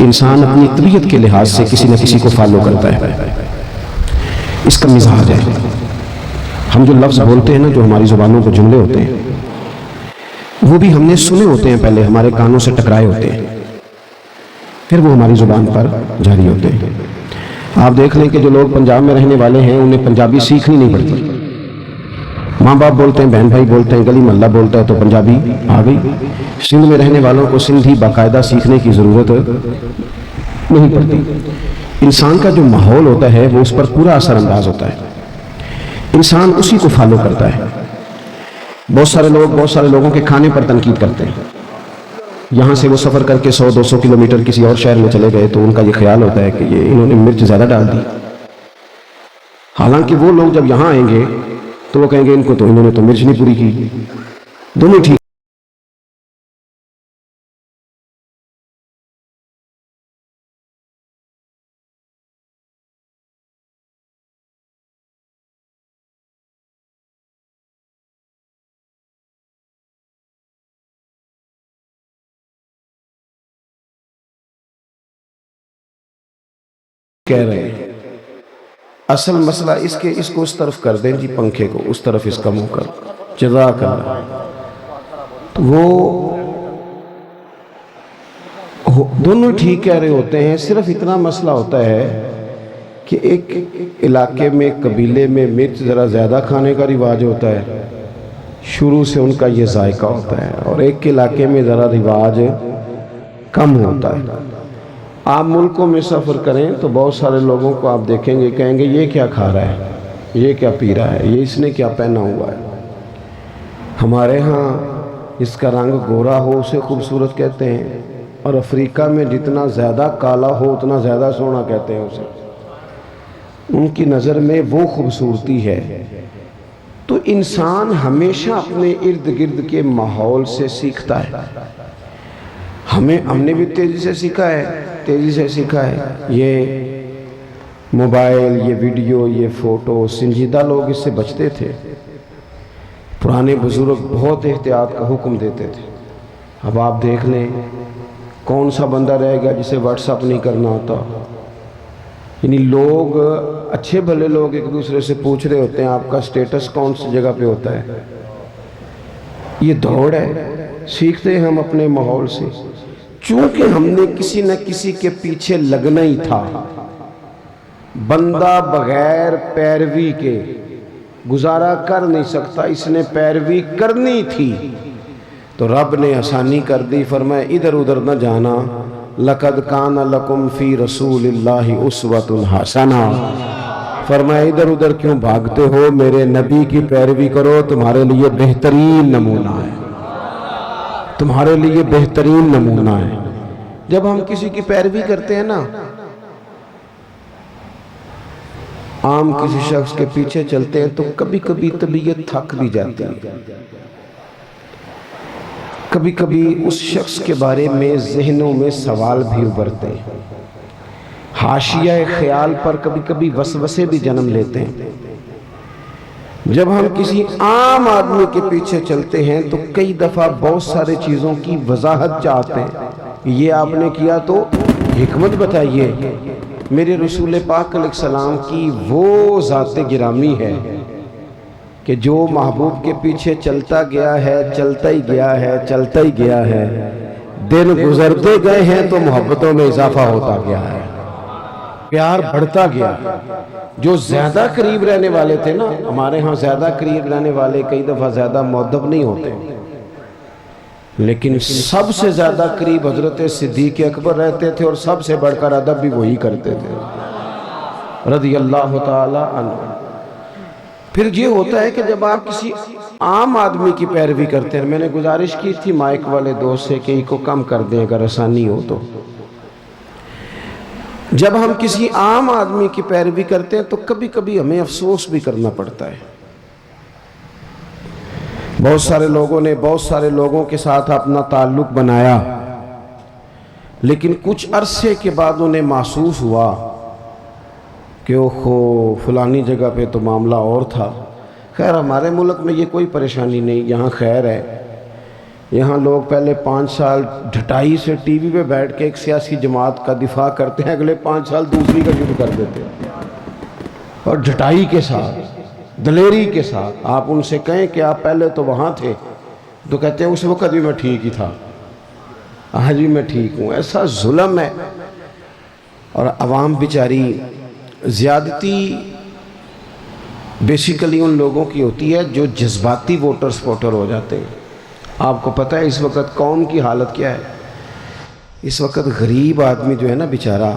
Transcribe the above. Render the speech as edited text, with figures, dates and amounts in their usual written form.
انسان اپنی طبیعت کے لحاظ سے کسی نہ کسی کو فالو کرتا ہے، اس کا مزاج ہے۔ ہم جو لفظ بولتے ہیں نا، جو ہماری زبانوں کو جملے ہوتے ہیں، وہ بھی ہم نے سنے ہوتے ہیں، پہلے ہمارے کانوں سے ٹکرائے ہوتے ہیں، پھر وہ ہماری زبان پر جاری ہوتے ہیں۔ آپ دیکھ لیں کہ جو لوگ پنجاب میں رہنے والے ہیں انہیں پنجابی سیکھنی نہیں پڑتی، ماں باپ بولتے ہیں، بہن بھائی بولتے ہیں، گلی محلہ بولتا ہے تو پنجابی آ گئی۔ سندھ میں رہنے والوں کو سندھی باقاعدہ سیکھنے کی ضرورت نہیں پڑتی۔ انسان کا جو ماحول ہوتا ہے وہ اس پر پورا اثر انداز ہوتا ہے، انسان اسی کو فالو کرتا ہے۔ بہت سارے لوگوں کے کھانے پر تنقید کرتے ہیں، یہاں سے وہ سفر کر کے 100-200 کلومیٹر کسی اور شہر میں چلے گئے تو ان کا یہ خیال ہوتا ہے کہ یہ انہوں نے مرچ زیادہ ڈال دی، حالانکہ وہ لوگ جب یہاں آئیں گے تو وہ کہیں گے انہوں نے تو مرچ نہیں پوری کی۔ دونوں ٹھیک کہہ رہے ہیں، اصل مسئلہ اس کو اس طرف کر دیں جی، پنکھے کو اس طرف اس کا منہ کر، جزاک اللہ۔ تو وہ دونوں ٹھیک کہہ رہے ہوتے ہیں، صرف اتنا مسئلہ ہوتا ہے کہ ایک علاقے میں قبیلے میں مرچ ذرا زیادہ کھانے کا رواج ہوتا ہے، شروع سے ان کا یہ ذائقہ ہوتا ہے، اور ایک علاقے میں ذرا رواج کم ہوتا ہے۔ آپ ملکوں میں سفر کریں تو بہت سارے لوگوں کو آپ دیکھیں گے، کہیں گے یہ کیا کھا رہا ہے، یہ کیا پی رہا ہے، یہ اس نے کیا پہنا ہوا ہے۔ ہمارے ہاں اس کا رنگ گورا ہو اسے خوبصورت کہتے ہیں، اور افریقہ میں جتنا زیادہ کالا ہو اتنا زیادہ سونا کہتے ہیں اسے، ان کی نظر میں وہ خوبصورتی ہے۔ تو انسان ہمیشہ اپنے ارد گرد کے ماحول سے سیکھتا ہے۔ ہم نے بھی تیزی سے سیکھا ہے، یہ موبائل، یہ ویڈیو، یہ فوٹو، سنجیدہ لوگ اس سے بچتے تھے، پرانے بزرگ بہت احتیاط کا حکم دیتے تھے۔ اب آپ دیکھ لیں کون سا بندہ رہے گا جسے واٹس اپ نہیں کرنا آتا، یعنی لوگ اچھے بھلے لوگ ایک دوسرے سے پوچھ رہے ہوتے ہیں آپ کا سٹیٹس کون سی جگہ پہ ہوتا ہے۔ یہ دوڑ ہے، سیکھتے ہیں ہم اپنے ماحول سے، چونکہ ہم نے کسی نہ کسی کے پیچھے لگنا ہی تھا۔ بندہ بغیر پیروی کے گزارا کر نہیں سکتا، اس نے پیروی کرنی تھی تو رب نے آسانی کر دی، فرمایا ادھر ادھر نہ جانا، لَقَدْ كَانَ لَكُمْ فِي رَسُولِ اللَّهِ أُسْوَةٌ حَسَنَةٌ، فرمایا ادھر ادھر کیوں بھاگتے ہو، میرے نبی کی پیروی کرو، تمہارے لیے بہترین نمونہ ہے، تمہارے لیے بہترین نمونہ ہے۔ جب ہم کسی کی پیروی کرتے ہیں نا، عام کسی شخص کے پیچھے چلتے ہیں تو کبھی کبھی طبیعت تھک بھی جاتی ہے، کبھی کبھی اس شخص کے بارے میں ذہنوں میں سوال بھی ابھرتے ہیں، حاشیہ خیال پر کبھی کبھی وسوسے بھی جنم لیتے ہیں۔ جب ہم کسی عام آدمی کے پیچھے چلتے ہیں تو کئی دفعہ بہت سارے چیزوں کی وضاحت چاہتے ہیں، یہ آپ نے کیا تو حکمت بتائیے۔ میرے رسول پاک علیہ السلام کی وہ ذات گرامی ہے کہ جو محبوب کے پیچھے چلتا گیا ہے، چلتا ہی گیا ہے، چلتا ہی گیا ہے، دن گزرتے گئے ہیں تو محبتوں میں اضافہ ہوتا گیا ہے، پیار بڑھتا گیا۔ جو زیادہ قریب رہنے والے تھے نا، ہمارے ہاں زیادہ قریب رہنے والے کئی دفعہ زیادہ مؤدب نہیں ہوتے، لیکن سب سے زیادہ قریب حضرت صدیق اکبر رہتے تھے، اور سب سے بڑھ کر ادب بھی وہی کرتے تھے رضی اللہ تعالی عنہ۔ پھر یہ ہوتا ہے کہ جب آپ کسی عام آدمی کی پیروی کرتے ہیں، میں نے گزارش کی تھی مائک والے دوست سے کہ ان کو کم کر دیں اگر آسانی ہو تو، جب ہم کسی عام آدمی کی پیروی کرتے ہیں تو کبھی کبھی ہمیں افسوس بھی کرنا پڑتا ہے۔ بہت سارے لوگوں نے بہت سارے لوگوں کے ساتھ اپنا تعلق بنایا، لیکن کچھ عرصے کے بعد انہیں محسوس ہوا کہ اوہو فلانی جگہ پہ تو معاملہ اور تھا۔ خیر ہمارے ملک میں یہ کوئی پریشانی نہیں، یہاں خیر ہے، یہاں لوگ پہلے 5 سال ڈھٹائی سے ٹی وی پہ بیٹھ کے ایک سیاسی جماعت کا دفاع کرتے ہیں، اگلے 5 سال دوسری کا شروع کر دیتے ہیں، اور ڈھٹائی کے ساتھ، دلیری کے ساتھ۔ آپ ان سے کہیں کہ آپ پہلے تو وہاں تھے، تو کہتے ہیں اس وقت بھی میں ٹھیک ہی تھا، آج بھی میں ٹھیک ہوں۔ ایسا ظلم ہے، اور عوام بیچاری زیادتی بیسیکلی ان لوگوں کی ہوتی ہے جو جذباتی ووٹر سپورٹر ہو جاتے ہیں۔ آپ کو پتہ ہے اس وقت قوم کی حالت کیا ہے؟ اس وقت غریب آدمی جو ہے نا بیچارہ،